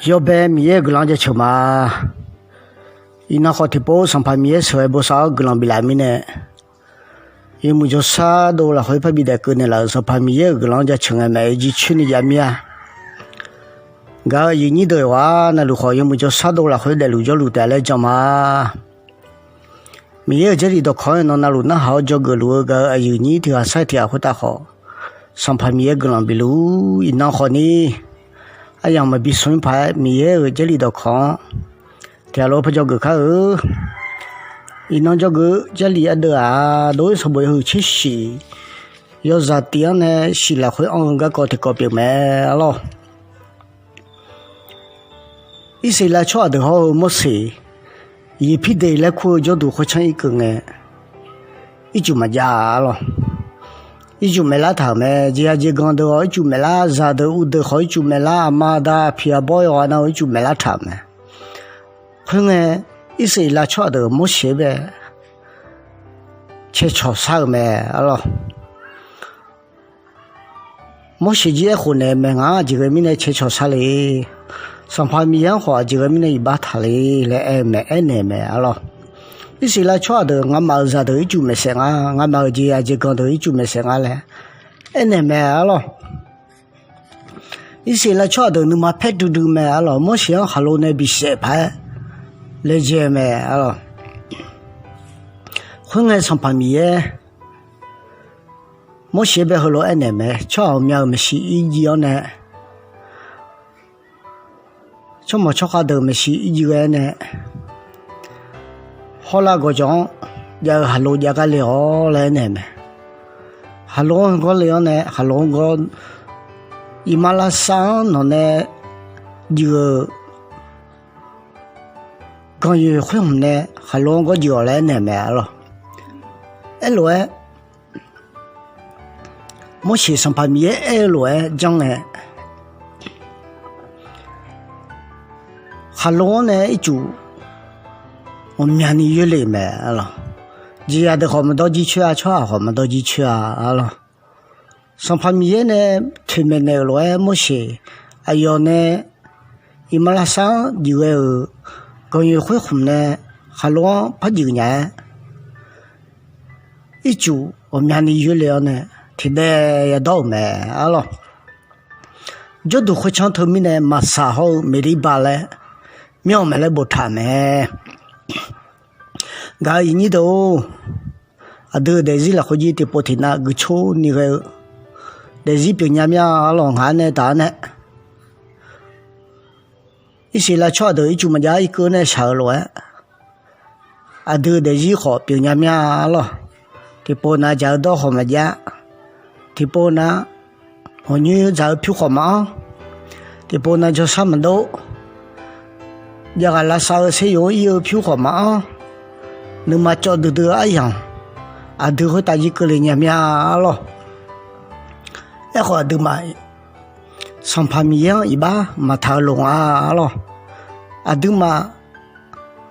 yoeʼ米也个啷家吃嘛？伊那好听不上盘米也吃不少个啷比来米呢？因为就啥都了会怕比得个呢了，上盘米也个啷家吃哎没几去你家米啊？个一年的话那路好因为就啥都了会来路就路带来讲嘛？米也这里都看那路那好就个路个一年的话晒天会大好，上盘米也个啷比路伊那好呢？哎呀，没比顺牌，米也这里头看，条路不叫个看伊能叫个这里的啊，都是不会去洗，要热点呢，洗了会按个高铁高表没咯。一洗了吃的好没洗，一批的来苦就都会成一个呢，一就没加咯。一就没拉他们，这讲的，一就没拉，啥的我都好，一就没拉，妈的，皮啊包呀，那一就没拉他们。可能一些拉吃的没些呗，吃炒啥呗，咯。没些结婚呢，没啊，这个米呢吃炒啥嘞？上盘米样话，这个米呢一把他嘞，来爱没爱呢没，咯。一些来吃的，我买啥的就没生啊，我买这讲的就没生啊嘞，那没了。一些来吃的，你妈拍嘟嘟没了，没想哈喽那比谁拍，来接没了。混爱上盘米耶，没谁白哈喽那没，吃好面没洗一样呢，吃没吃好的没洗一样呢。好啦，个种要哈罗家个聊来呢咩？哈罗个聊呢，哈罗个伊马拉山喏呢，这个刚有会红呢，哈罗个叫来呢咩咯？来，莫写上盘米来讲呢，哈罗呢一组。我们家里有嘞没了，这样的好么多几去啊，吃啊好么多几去啊了。上盘米呢，推面那个没些，还有呢，伊马拉山这个关于会红呢，还乱拍几个年，一组我们家里有了呢，听得也到没了。这都会唱头面呢，马啥好没得把嘞，苗没来不谈没。个一年头，啊，都在这了，好几天不停那个抽那个，在这边伢伢老汉呢打呢，一些了吃的，就么家一个呢烧了，啊，都在这好边伢伢了，ที่ปนาจะดอกหอมยะที่ปนาหัวนี้จะผิวขมที่ปนาจะซ้ำดอกอยากละสาวเสียอยู่ผิวขมนึกมาจอดดื้ออะไรอย่างดื้อเขาตายก็เลยเนี่ยมีอะไรไอ้คนดื้อมาสัมภาระมีอย่างอีบ้ามาทาลงอะไรดื้อมา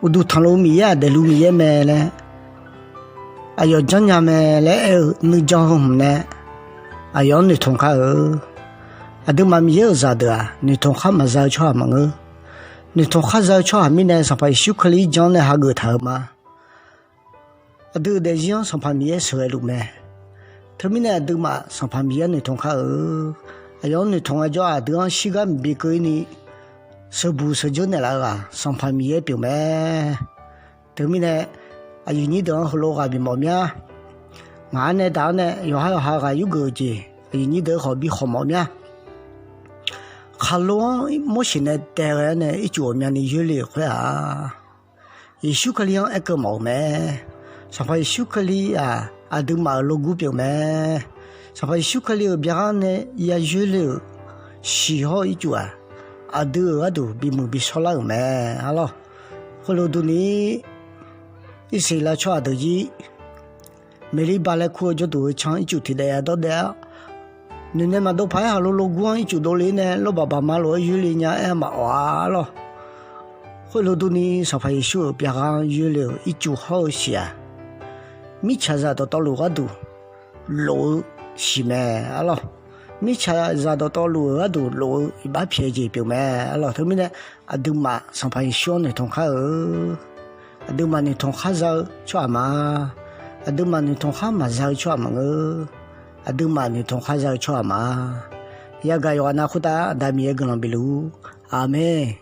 อุดทางลงมีเดลูมีแม่เลยอายุจังยามแม่เลยนึกจังหุ่มเนี่ยอายุนึกทงข้าดื้อมามีเยอะจัดเลยนึกทงข้ามาจะช่วยมั้งนึกทงข้าจะช่วยมีเนี่ยสัมภาระชุกลีจังเนี่ยหาเกิดเธอมาดื้อเดี๋ยวสัมภาระมีเสวยลูกแม่เธอมีเนี่ยดื้อมาสัมภาระมีนึกทงข้าอายุนึกทงอาจจะดื้อสิกันบีกุยนี่สบู่สจุนเนี่ยละสัมภาระมีเปลี่ยนแม่เธอมีเนี่ยอายุนี้เดี๋ยวเขาโลกาบิมอมีงานเนี่ยตาเนี่ยอยู่ให้หากายุเกิดจีอายุนี้เดี๋ยวเขาบิขมอมีข้าลวงไม่ใช่เนี่ยแต่เนี่ยอีจัวมีนี่อยู่เลยค่อยอีชุกลีอันเอกมอแม่สัมภาระชุกลีดึงมาโลกุเปียวแม่สัมภาระชุกลีเบียร์เนี่ยยาอยู่เลยสี่ห้ออีจัวดื้อดูบิมุบิสลาแม่ฮัลโหลคนเราดูนี้一些来吃的鸡，每礼拜来苦就都唱一酒提的到的，你那么都拍下路光一酒多里呢，老爸爸妈老有里呢哎嘛哇咯，回头都你上拍一宿别讲有了一酒好些，米吃着都到路个都路是咩啊咯，你查查到道路啊都路一把偏见表咩？老头们呢啊都嘛上班小呢同下啊都嘛呢同下走做嘛，啊都嘛呢同下嘛走做嘛啊都嘛呢同下走做嘛，ya ga yo na khuda da mi ga bilu amen